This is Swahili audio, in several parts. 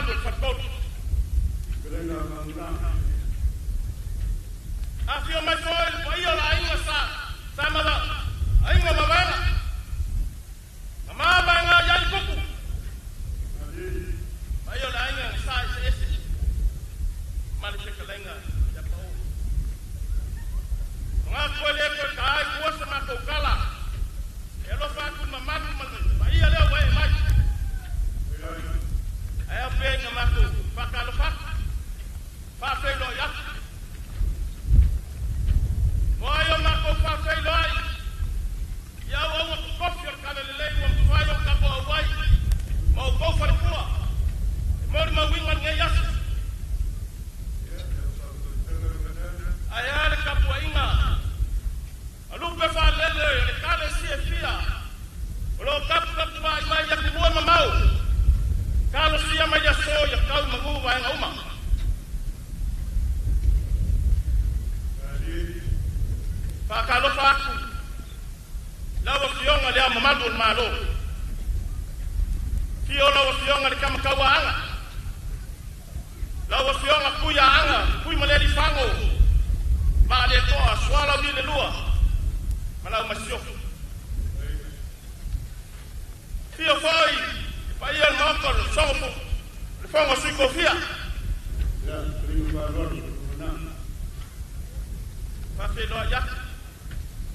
mamado fatol. Afio mai foi, foi ora ainda sa mala. Ainda mabana. Mama nga yai kuku. Ai ora ainda sa ese. Mali se kalenga ya pau. Nga ko le ko kai ko sa ma ko kala. Elo fa ku mamadu mal. Ai ale wai mai. Ai ape nga ma ko fa kala fa. Fa fe lo ya. Moyo ma ko fa fe lo ai. Ya wa ko fi kala le le wa fa yo ka ko wai. Mo ko fa ku. Mo ma wi man nga ya. Ayale kapuainga alupe fa lele le kale si fia lo kapu mai ya kubua mamau kalo sia mai ya so ya kau mangu wa nga uma fa kalo fa ku lawa fionga le mamadu malo fio lawa fionga le kama kawaanga lawa fionga puya anga pui maleli fango Male toa swala bile lua. Malau masio. Fio foi. Pai el moko sopo. Le fongo sui kofia. Ya, prima valor. Fa fe lo ya.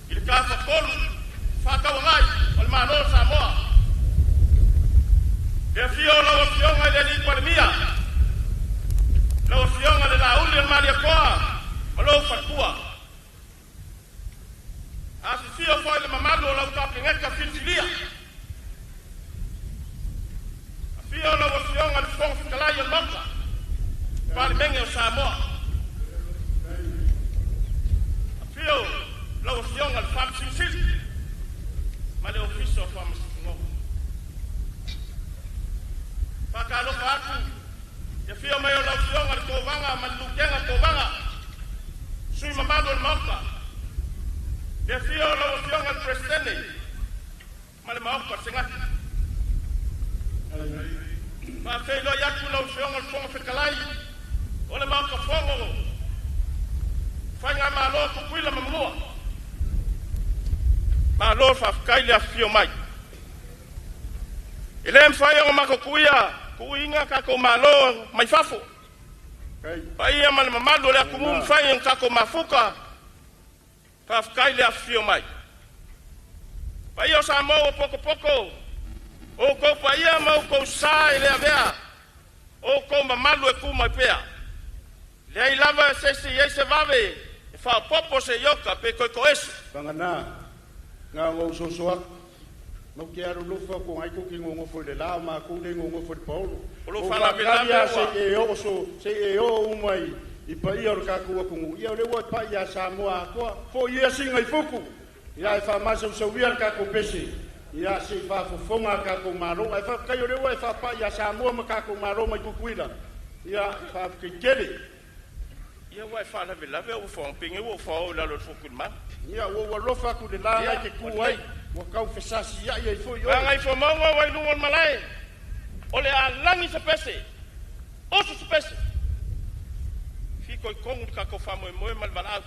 Il ka fa kol. Fa ka wangai. Al mano Samoa. De fio lo fio ngai de ni palmia. Lo fio ngai de la uli al mali koa. Malo fatua. Asifio foi le mamado la utapengeka filfilia. Afio la wasionga le fong fikalai el maka. Pali menge o Samoa. Afio la wasionga le fam silsil. Male ofiso fam singo. Pakalo fatu. Afio mayo la wasionga le kovanga malukenga kovanga. Sui mamado el mauka. De fio la wasionga el presidente. Male mauka singa. Ma fe lo yaku la wasionga el fongo fikalai. Ole mauka fongo. Fanya malo kukwila mamlua. Malo fa kaili afio mai. Ile mfaya o makokuya. Kuinga kako malo mai fafo. Pai ama mamado le akumu mfanye kako mafuka. Pafkai le afio mai. Pai o Samoa poko poko. O ko pai ama o ko sai le avea. O ko mamado e kuma pea. Le lava se vave. Fa popo se yoka pe ko es. Pangana. Nga ngo sosoak. Mo kiaru lufa ko ai ko kingo fo de la ma ko de ngo fo de paulo. Lo fala bela se e o mai I pa ia o ka ku ku ia le wa pa ia Samoa ko fo ia singa I fuku ia fa masa so ia ka ku pesi ia se fa fo fonga ka ku maro ai fa ka le wa fa pa ia Samoa ma ka ku maro mai ku kuida ia fa ke kele ia wa fa la bela ve o fo pinge o fo la lo fuku ma ia wo lo fa ku de la ke ku ai wa ka fe sasi ia ia fo yo ngai fo mo wa lu on malai ole a langi se pese o se pese ko kong ka ko famo mo mal bala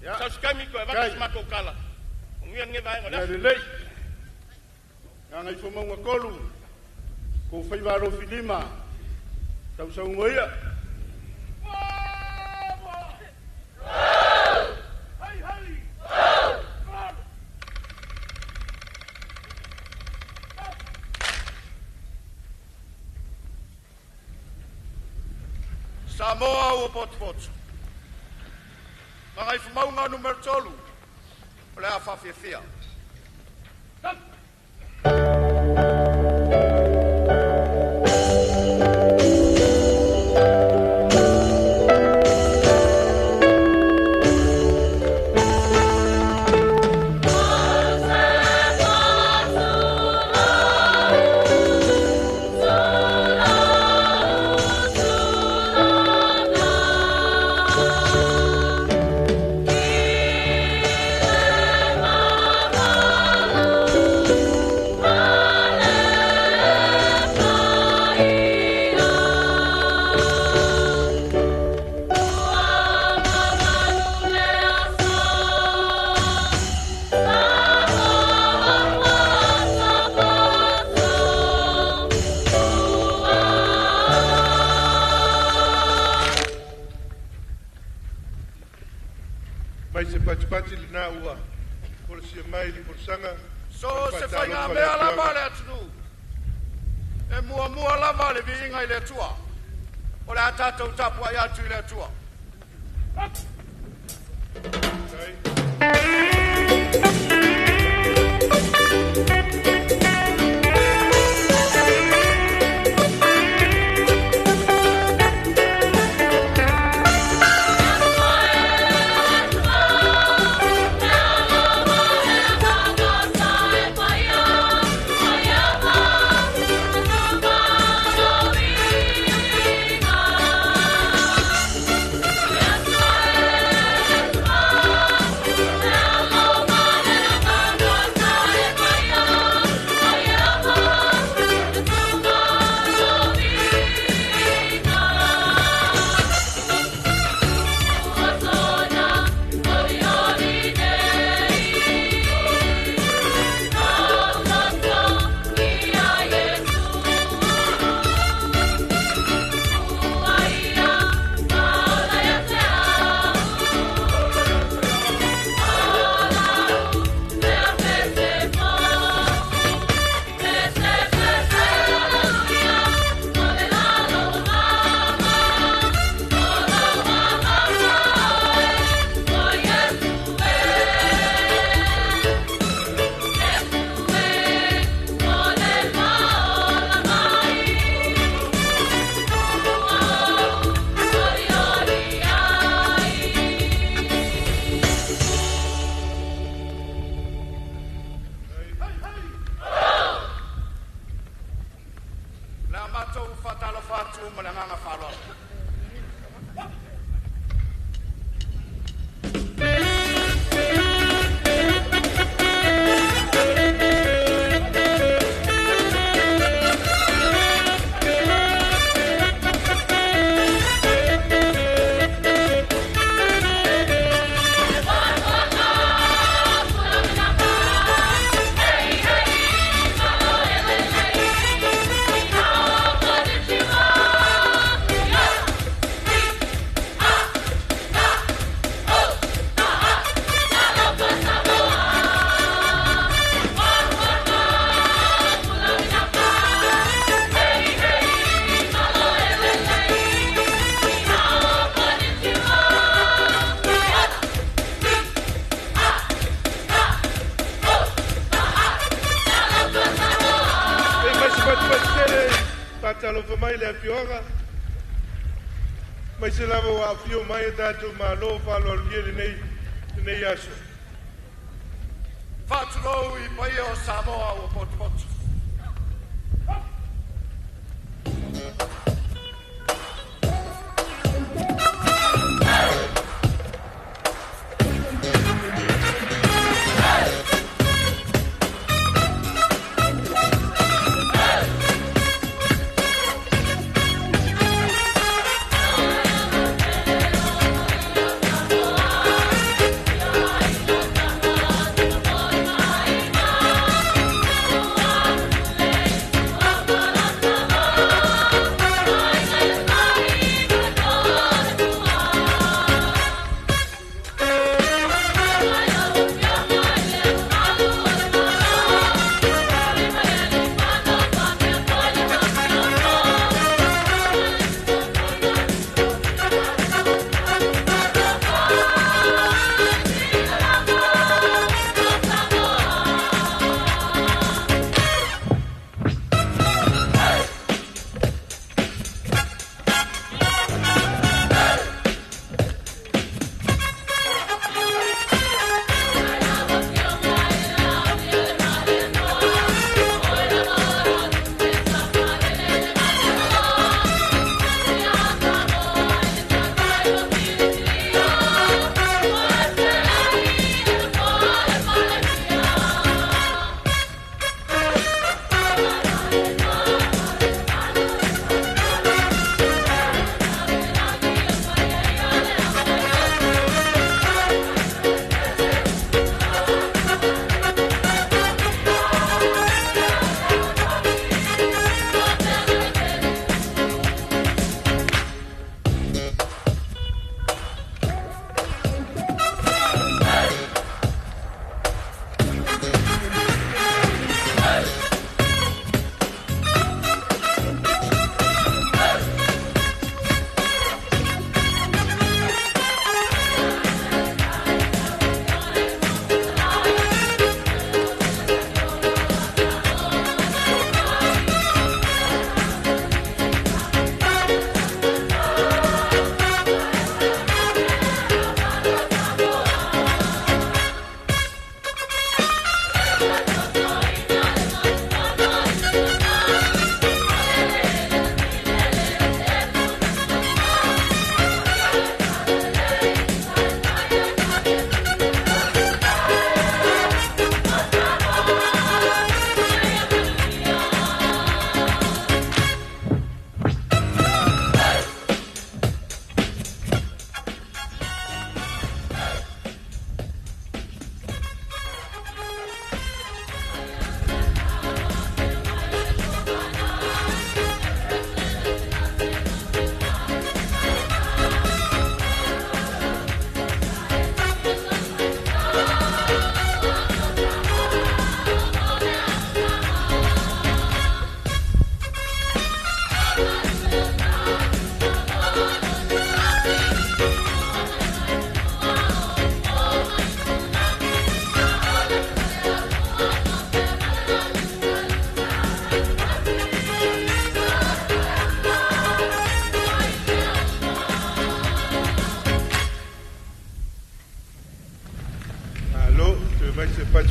ya sa skami ko va ka ko kala ngien nge vai ngona le nga I fo mo ngolu ko fai va ro filima sa sa ngoia hai hai Samoa o pot. Ngai fumau ngā numero tolu. Ole a whawhiawhia. pati lina ua. Por si mai li por sanga. So se fai ngā mea lava le atunu. E mua lava le viinga i le tua. O le atatou tapu ai atu i le tua. Talofa mai le afioga. Mai se lava o afio mai e tātou malo whalo nei aso. Whaturou i pai o Samoa o potu.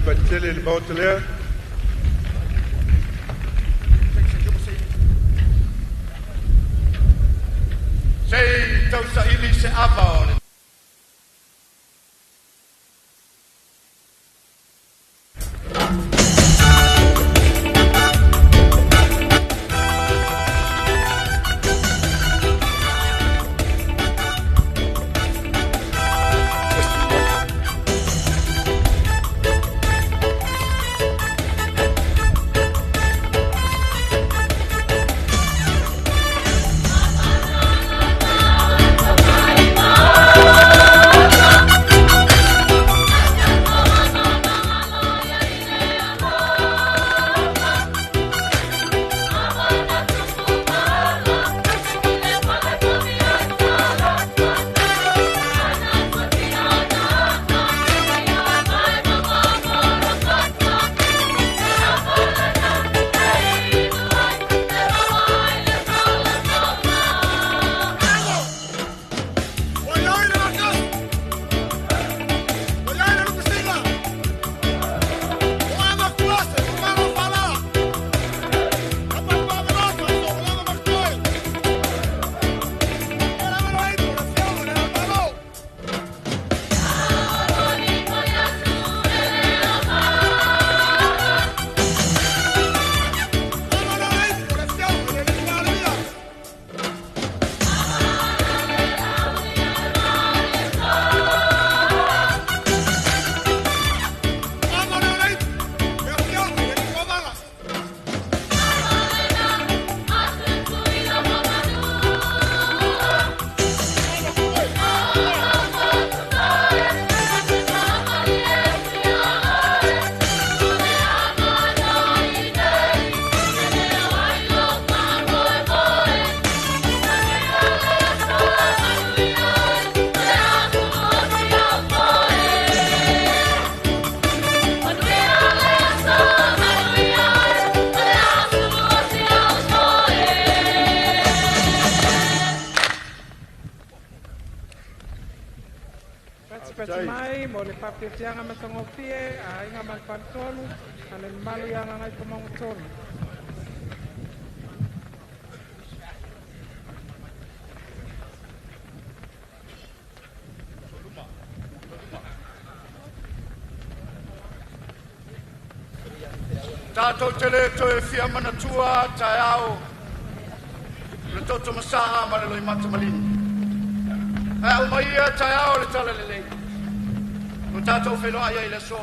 Batele le Bautelaire. Sei tau sa ili se ava o le. Mai mo le pape tianga matongopie a inga malpantolu ale malu yang ngai pomongtolu. Tātou tele toe fia manatua tae au. Le toto masaa ma le loi mata malini. E au maia tae au le tala le lei. No tātou whenua ia i le so.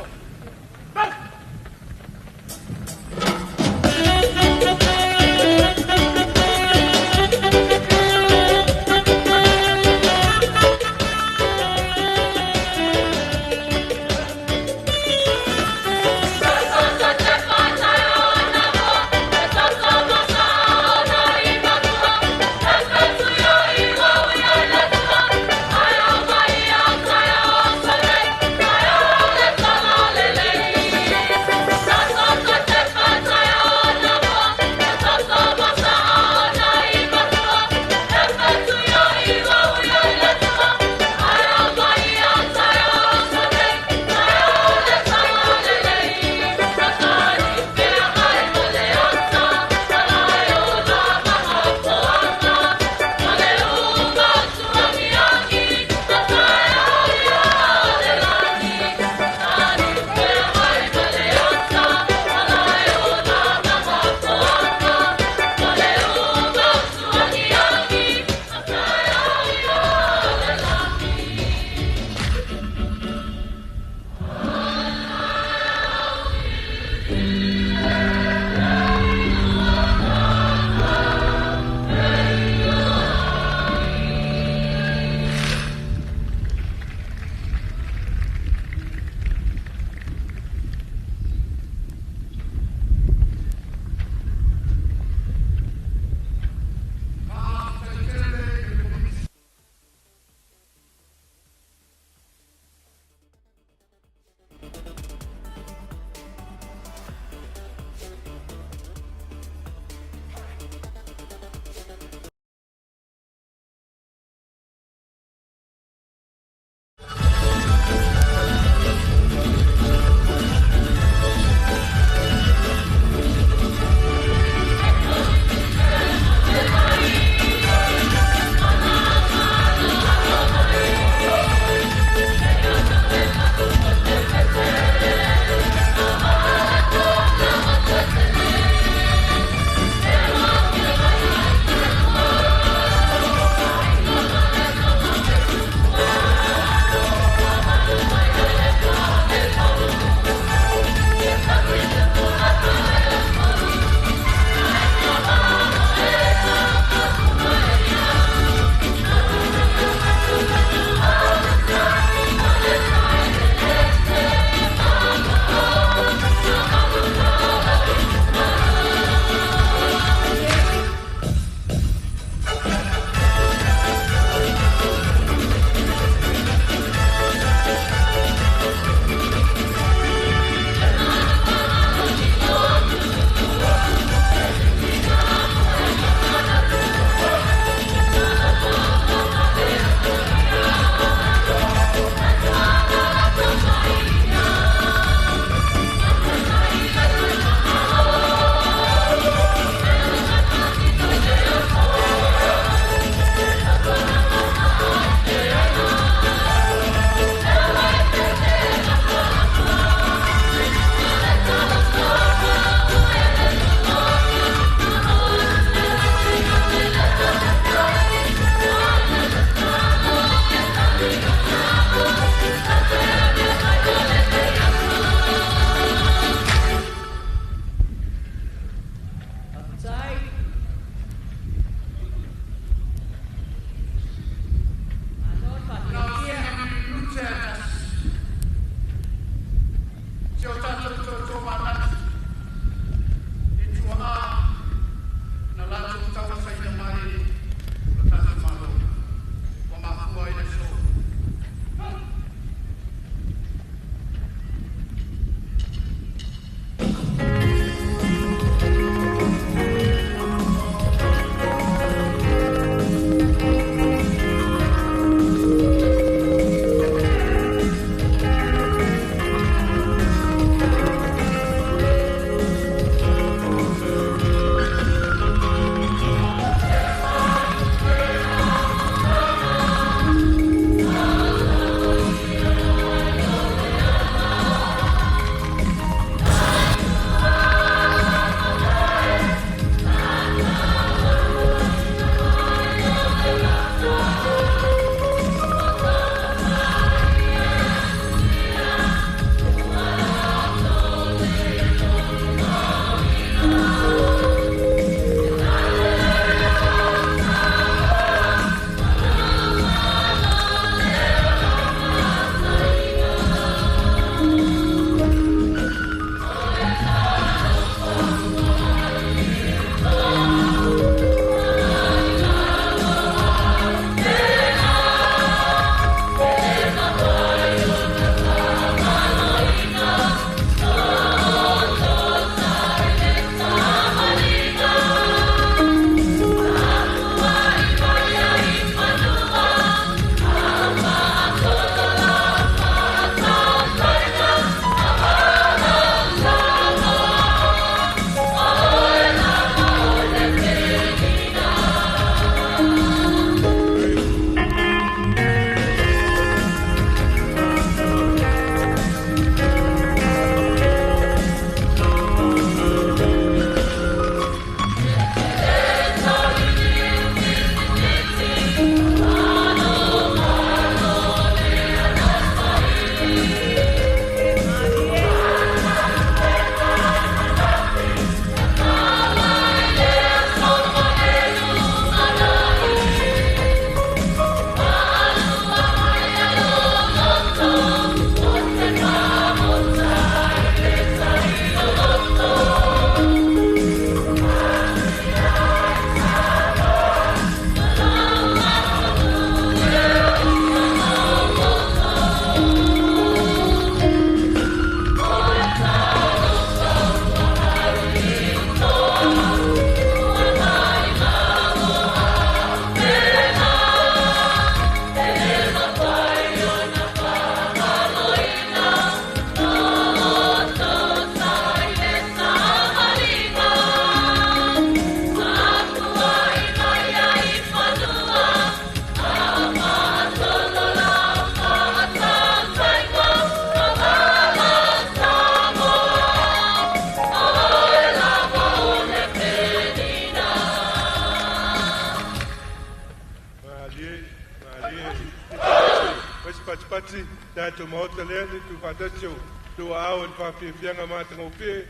pati tātou maota lea ni tu whātatio tua au ni whawhiawhianga mātanga o pē.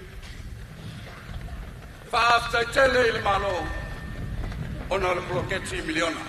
Whaaftai tele i le malo ona le proketi miliona.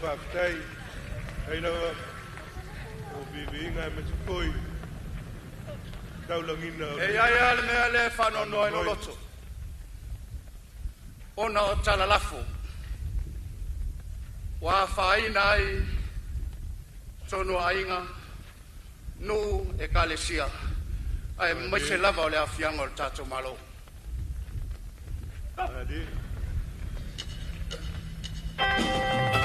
Whaftai, heina o bivinga me tukoi, taulangina. E ai ale mea le whanono e no loto. Ona o talalafu. Wa whaina ai tono ainga nu e kalesia. Ai maise lava o le afianga o le tato malo. Adi. Thank you.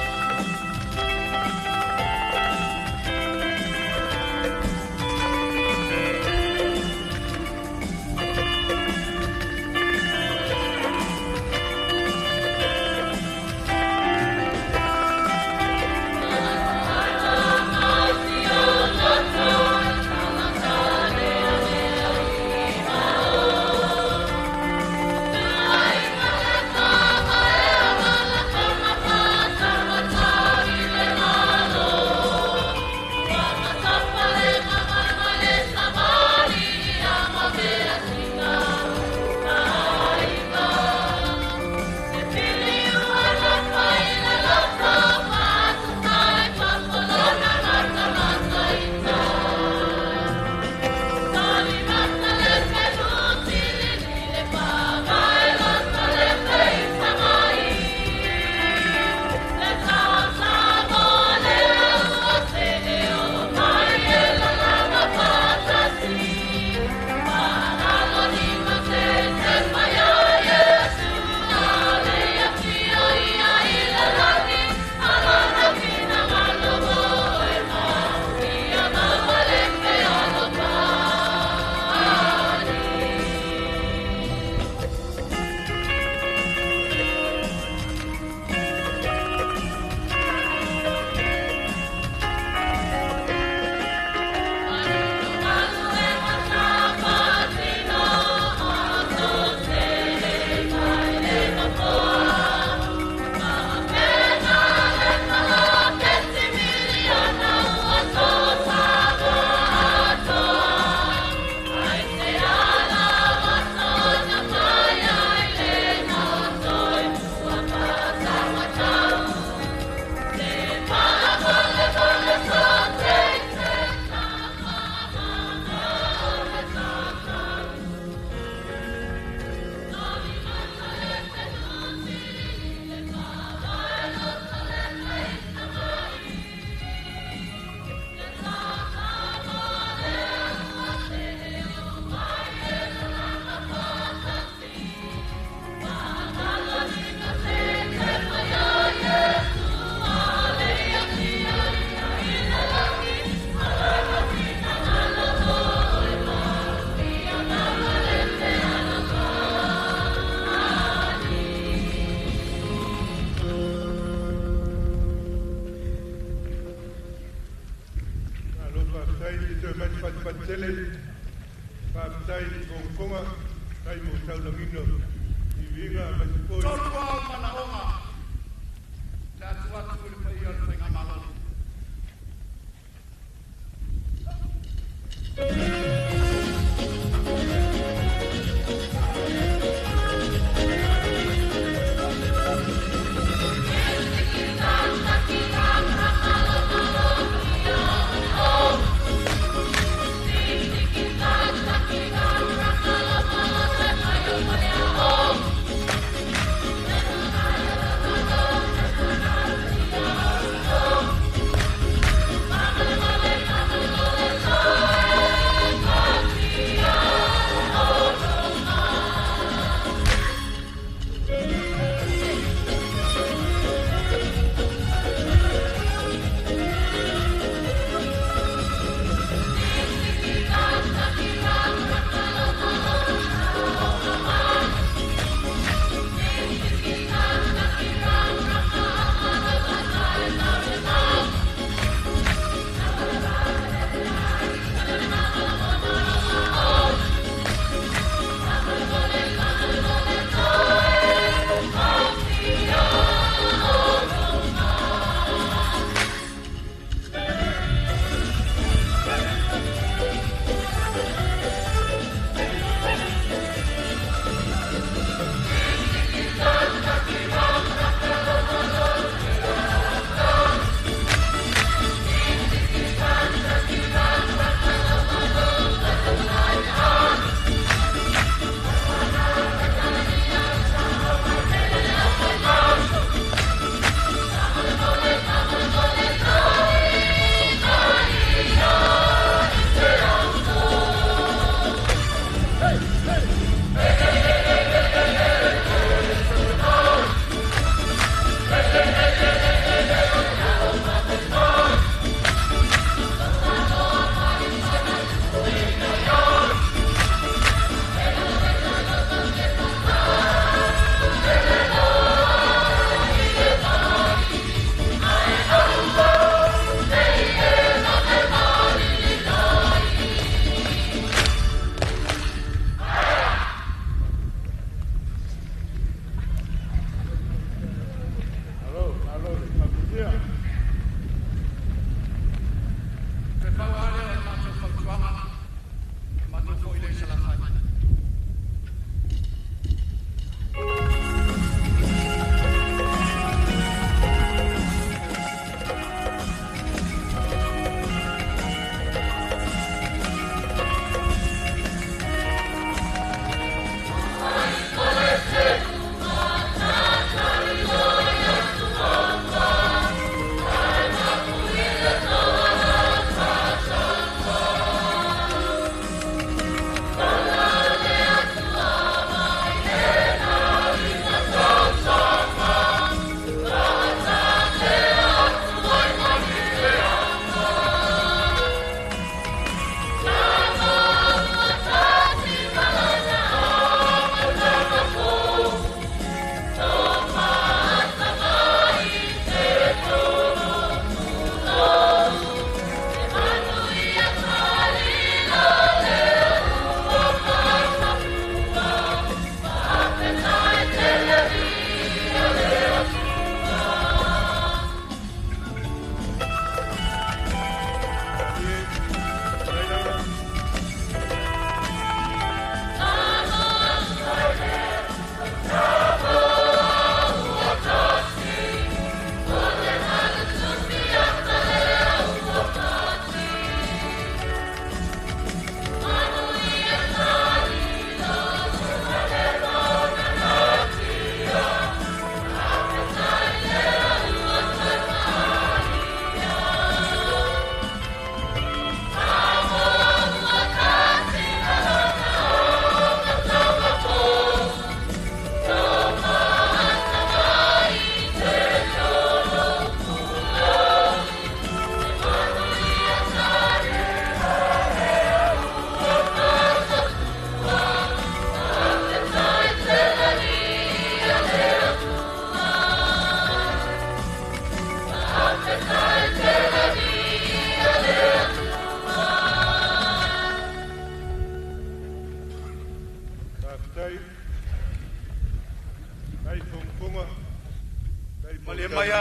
kai i te mai whatele, whaapitai i konga, kai mo tau langino, i vinga mai te koi. Tolu au mana onga. Le atu atu uri pai o le whainga malo.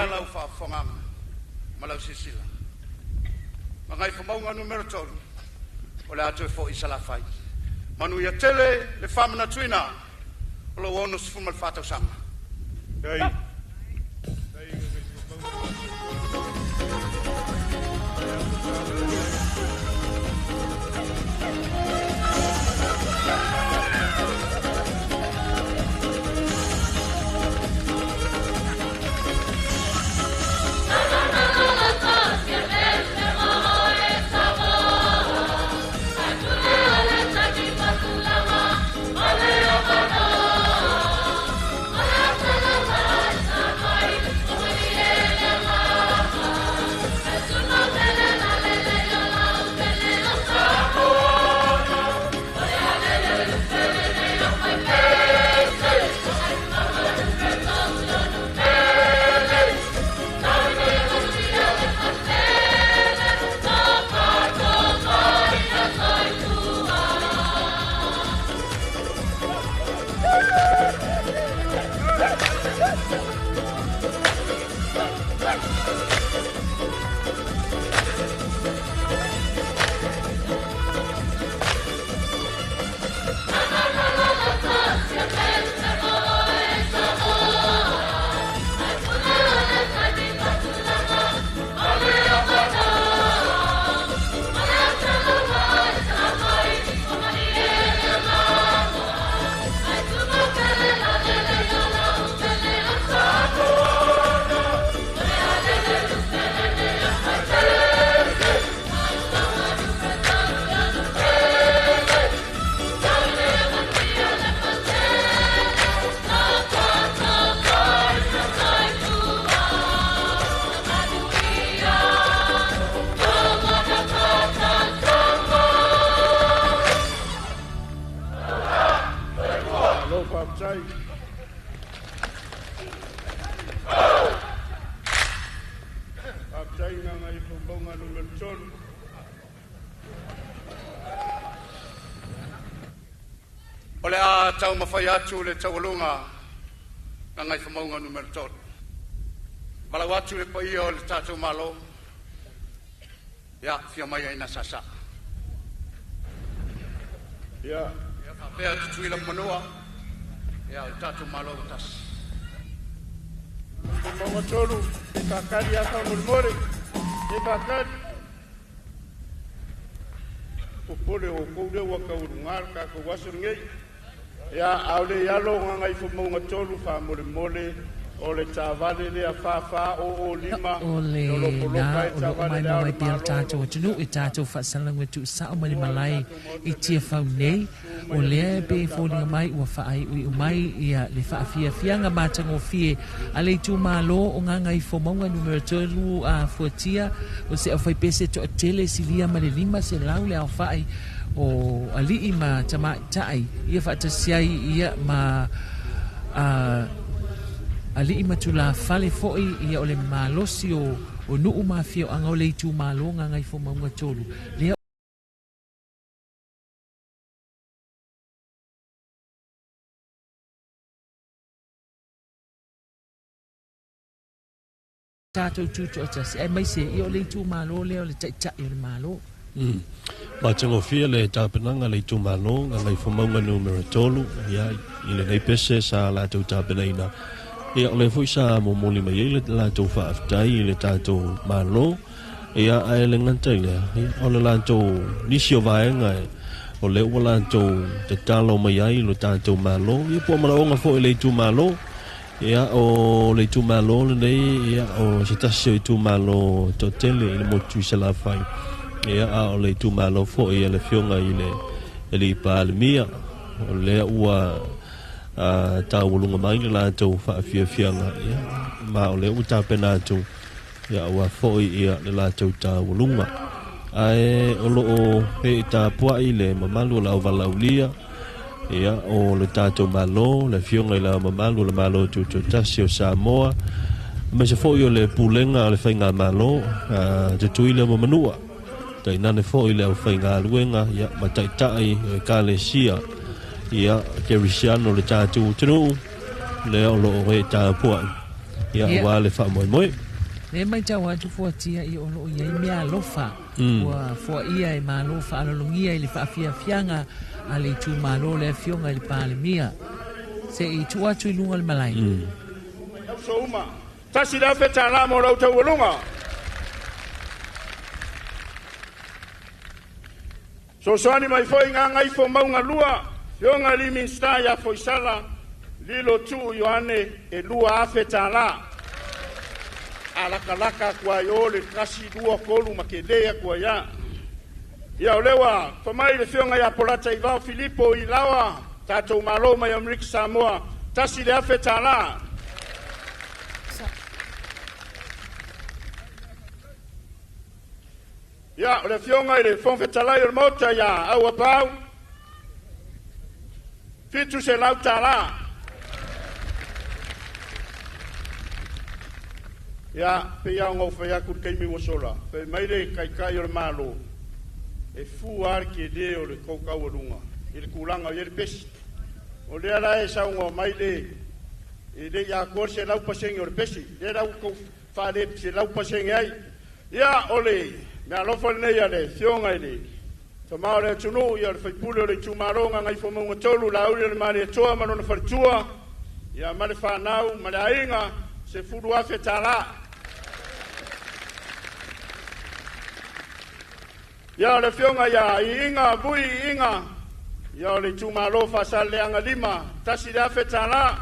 ia lau whaafonga malau sisila. Mangai whamaunga numero tolu, o le atu e fo isa la whai. Manu ia tele le whamana tuina, o le wono sifuma le whātau sama. Dai. Ole a tau mawhai atu le tawalunga na ngai whamaunga numero tolu. Malau atu le pai o le tātou malo. Ia, fia mai aina sasa. Ia. Ia, whapea tutuila manua. Ia, le tātou malo o tas. Mga tolu, e kakari ata mulmore. E kakari. O pole o koude waka urungar kako wasur ngei. Ia aule yalo ngai fumunga tolu fa mole o le tavale le afafa o lima o le na o mai mai pia tato tunu e tato fa salangu tu sa o mai malai i tia fa nei o le be fo le mai o fa ai o mai ia le fa fia fianga matango fie ale tu malo o nga i fo monga numero tolu a fotia o se o fai pese to tele silia ma le lima se laule o fa ai o ali ima tama tai ia fa tasiai ia ma ali ima tula fale foi ia ole malosi o nuu mafio anga o le tu malo nga ngai fo maunga tolu le tato tuto tas e mai se ia ole tu malo le ole tsa ia malo ma tango fia le tapenanga le tu malo nga ngai fo maunga numero tolu ia ile nei pese sa la tu tapenaina ia ole foi sa mo moli mai le la tu fa aftai le tato malo ia ai le nganta ia ole la tu nisio vaenga ole wala tu te talo mai ai le tato malo ia po mala nga fo le tu malo ia o le tu malo le nei ia o se tasio tu malo to tele le mo tu se la fai ia o le tu malo fo ia le fionga ile palmia ole ua ta ulunga mai la to fa fianga ia ma ole uta penato ia wa foi ia la to ta ulunga ai olo he ta pua ile mamalu la valaulia ia o le tato malo le fionga la mamalu la malo tu tasio Samoa ma se foi le pulenga le fainga malo te tuile mo manua tai nane foi le fainga luenga ia matai tai kalesia ia Kerisiano le tātou tunu le o lo e tā pua ia ua le fa'amoemoe le mai tau atu fuatia i olo ia i mea alofa ua fua ia i malo fa'alologia i le fa'afiafiaga a le itu malo le afioga i le palemia se i tu atu i lunga le malai so uma tasi la feta la mo rau tau lunga so soani mai foi ngai fo maunga lua yonga limin sta ya foi sala lilo tu yoane e lua afeta la ala kalaka kwa yole kasi dua kolu makedea kwa ya olewa fa mai le fionga ya polata Ivao Filipo ilawa tato malo mai Amerika Samoa tasi le afeta la ya le fionga le fon fetalai o mota ya au pau fitu se lautala ya pe ya ngo fe ya kur kai mi wosola pe mai le kai o malo e fu arki de o le koka o lunga il kulanga yer pes o le ala e sa ngo mai le e de ya ko se lau paseng o pesi de la ko fa de se lau paseng ai ya ole na lo fo nei ale fionga ile to maore tunu ia le pulo le tumaronga ngai fo mo tolu la ule le mari toa mano na fartua ia male fa nau male ainga se fudu afe tala ia le fionga ia inga bui inga ia le tumaro fa sale anga lima tasi le afe tala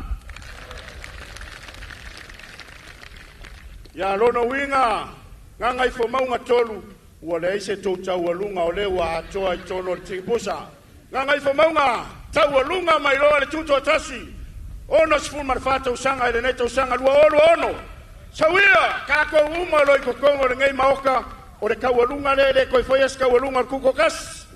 ia lono winga ngai fo maunga tolu ua le se tau taualunga o le ua atoa i tono le tikipusa. Ngai fo maunga taualunga mai loa le tuto atasi. Ono sifu marfata usanga ele neta usanga lua olu ono. Sawia, kako uma lo i kokongo le ngai maoka o le kaualunga le koi foias kaualunga le kuko kas.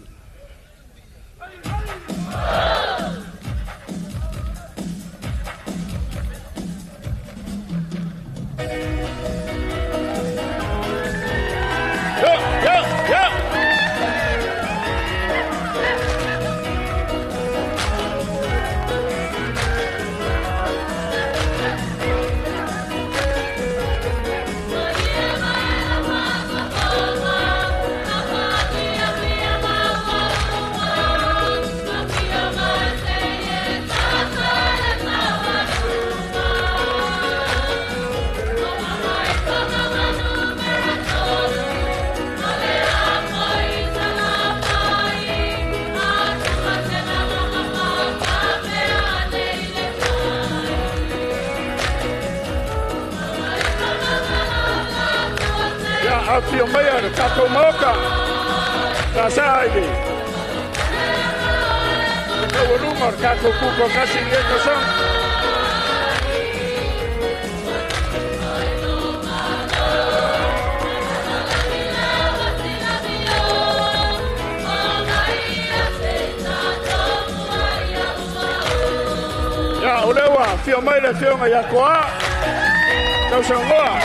Fio mea de kato moka ta saide o rumor kato kuko kasi leko son ya ulewa fio mea de fio ya koa tau sangoa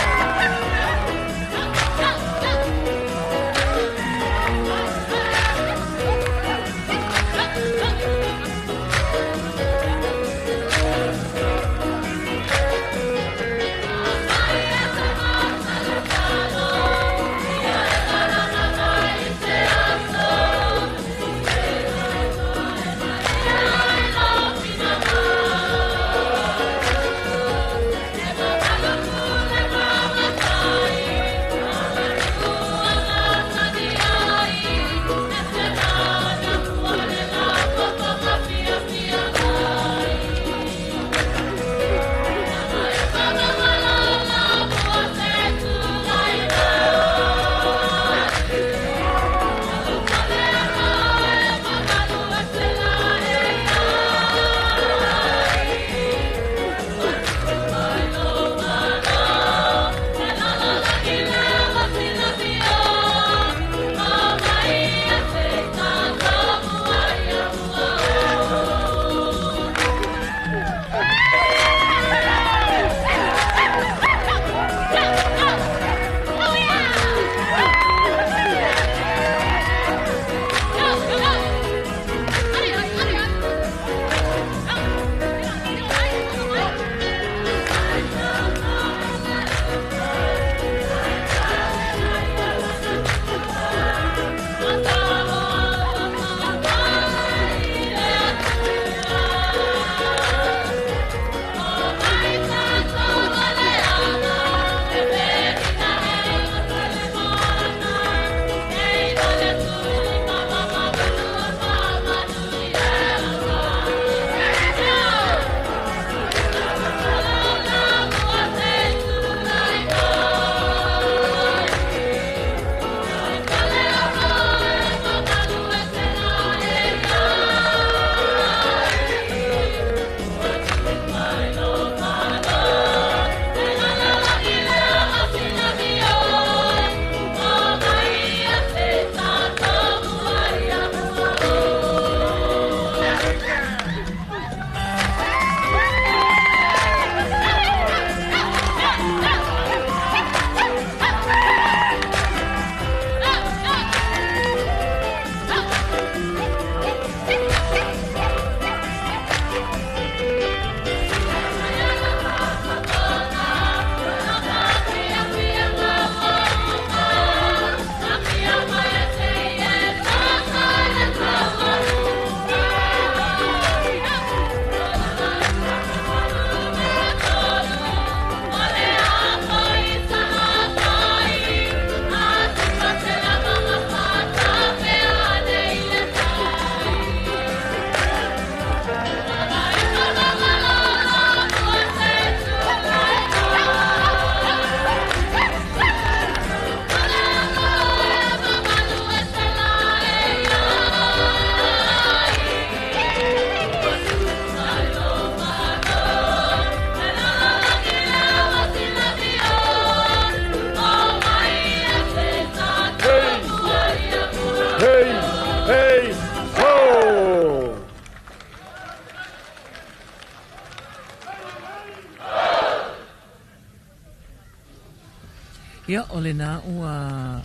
ole na ua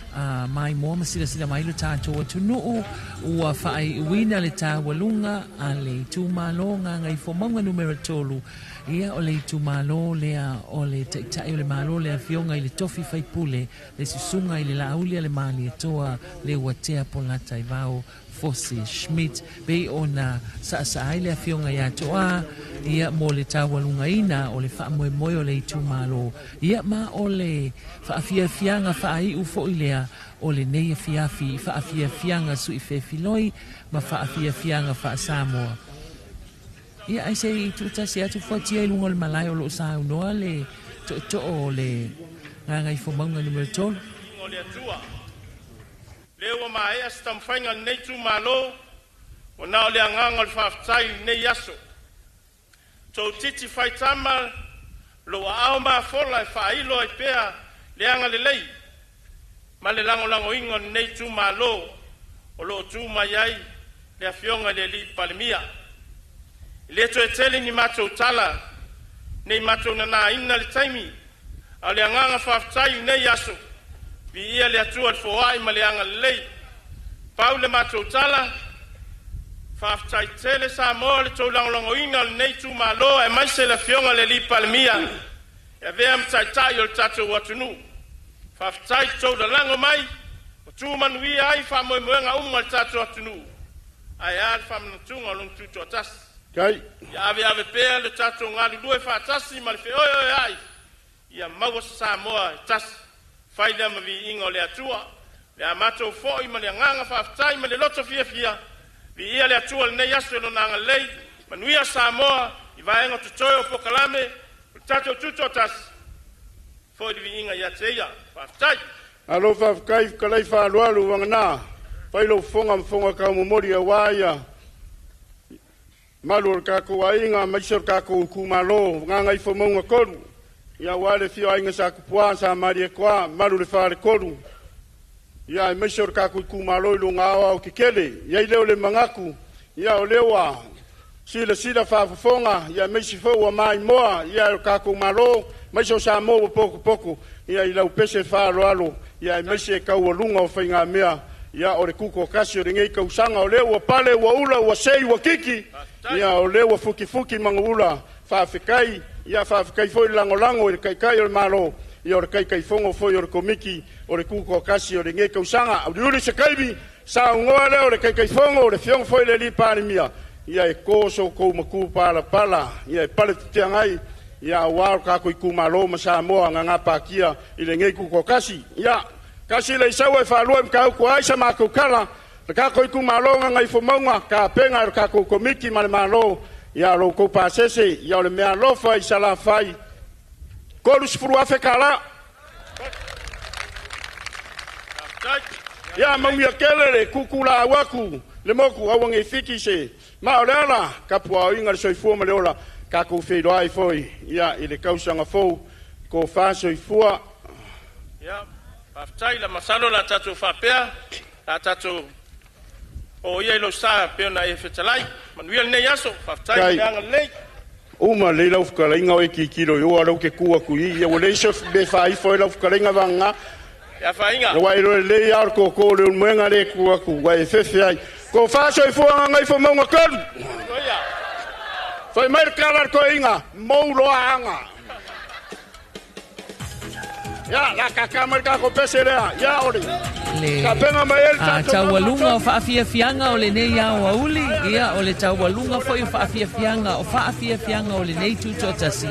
mai mo masila mai le tātou tunu ua whaai uina le tāwalunga a le tūmalo ngai fomonga numero tolu. Ia o le tūmalo lea o le taitai o le malo lea fionga i le tofi whaipule le susunga i le laulia le mali atoa le watea polata i vau Fosse Schmidt be ona sa ai le fionga ia toa ia mo le tawalunga ina o le wha moe o le tūmalo ia ma o le whaafia fianga whaai ufo ilea o le neia fiafi whaafia fianga sui whewhiloi ma whaafia fianga wha Samoa. Ia ai se i tuta se atu whatia i lunga le malai o lo sa unoa le to o le ngangai fomaunga numero tolu. O le atua. Leo mai as tamfainga nei tūmalo o na o le anganga le whaftai nei aso. Tau titi whaitama lo ao maa fola e whailo e pea le anga le lei. Ma le lango ingo nei tūmalo o lo tūmaiai le afionga le li palemia. Le to e tele ni matou tala nei matou na ina le taimi a le anganga whaftai nei aso vi ia le atua le foai ma le anga le lei pau le matou tala whaftai tele sa mo le tau langolongo ina le nei tūmalo e mai se le fionga le li palemia e vea mtaitai o le tatou watunu whaftai tau da lango mai o tūmanuia ai whamoemoenga unga le tatou watunu ai al whamanatunga o lung tuto atasi. Kai. Ia ave pea le tatou ngālu lue whaatasi ma le whi oi ai. Ia maua sa moa tasi. Whaida ma vi ingo le atua. Le amatou foi ma le nganga whaftai ma le loto fia. Vi ia le atua le nei aso no nanga lei. Manuia sa moa i vaenga tutoe o pokalame. Le tatou tuto tasi. Foi di vi inga ia te ia. Whaftai. Alo whafkai kalai whaalualu wangana. Whailo fonga ka umomori a waia. Malu kako ainga maisor kako kumalo nganga ifo monga koru ya wale fio ainga sa kupua sa maria kwa malu le fare koru ya maisor kako kumalo lu ngawa o kikele ya ile le mangaku ya olewa sila fa ya maisi fo wa mai moa ya kako malo maisor sa mo poko ya ile upese fa alo ya maisi ka wolunga o fainga mea ya ore kuko kasi o ngei ka usanga olewa pale wa ula wa sei wa kiki ia o lewa fuki mangula whaafikai ia whaafikai foi lango i kai o malo ia o kai fongo foi o komiki o le kuko kasi o le nge kausanga o uri se kaibi sa ngoa le o le kai fongo o le fiong foi le li parimia ia e koso ko maku pala ia e pale tiangai ia wa ka ko ku malo ma sa mo nga pakia i le nge kuko kasi ia kasi le sawe fa lo ka ko ai sa ma ko kala ka ko ku malo nga ifo maunga ka penga ka ko komiki malo ya lo ko pasese ya le mea lo fa isala fai ko lu sfuru afekala ya mamia kelele kukula waku le moku awange fikise ma olela ka pua inga so ifu ma leola ka ko fe do ai foi ya ile kausa nga fo ko fa so ifua ya aftai la masalo la tatu fa pea la tatu o ia lo sa pe na e fetalai manuel ne yaso faftai nga lei uma le la ufkala inga e kilo yo aro ke kuwa ku ia o le chef be fai foi la ufkala inga vanga ya fainga wa ilo le ar ko le mwenga le kuwa ku wa e fefe ai ko fa so ifo nga ifo monga kan ya foi mai kala ko inga mo lo anga ya la kakamar ka ko pesera ya ori le taualunga o whaafia fianga o le nei a wauli ia o le taualunga foi o whaafia fianga o le nei tuto tasi